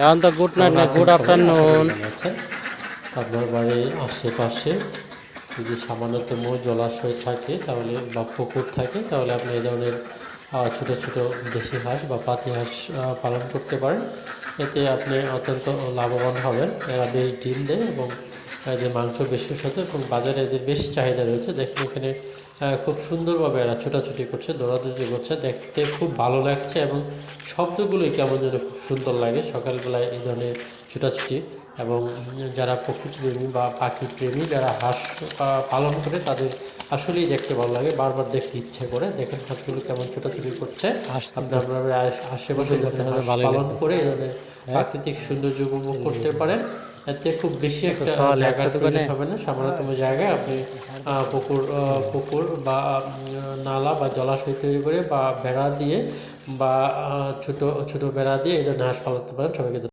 এখন তো good night না, গুড আফটারনুন। আছেন আপনার বাড়ির আশেপাশে যদি সামান্যতম জলাশয় থাকে তাহলে বা পুকুর থাকে তাহলে আপনি এই ধরনের ছোটো ছোটো দেশি হাঁস বা পাতি হাঁস পালন করতে পারেন। এতে আপনি অত্যন্ত লাভবান হবেন। এরা বেশ ডিম দেয় এবং এদের মাংস বেশ সুস্বাদু এবং বাজারে এদের বেশ চাহিদা রয়েছে। দেখেন এখানে খুব সুন্দরভাবে এরা ছোটাছুটি করছে, দৌড়াদৌড়ি করছে, দেখতে খুব ভালো লাগছে এবং শব্দগুলোই কেমন যেন খুব সুন্দর লাগে সকালবেলায় এই ধরনের ছোটাছুটি। এবং যারা প্রকৃতিপ্রেমী বা পাখি প্রেমী যারা হাঁস পালন করে তাদের আসলেই দেখতে ভালো লাগে, বারবার দেখতে ইচ্ছে করে। দেখেন হাঁসগুলো কেমন ছোটাছুটি করছে। আপনার আশেপাশে যাতে হাঁস পালন করে এই ধরনের প্রাকৃতিক সৌন্দর্য উপভোগ করতে পারেন। এতে খুব বেশি একটা জায়গার প্রয়োজন হবে না, সামান্যতম জায়গায় আপনি পুকুর বা নালা বা জলাশয় তৈরি করে বা বেড়া দিয়ে বা ছোট ছোট বেড়া দিয়ে এই ধরনের হাঁস পালতে পারেন। সবাইকে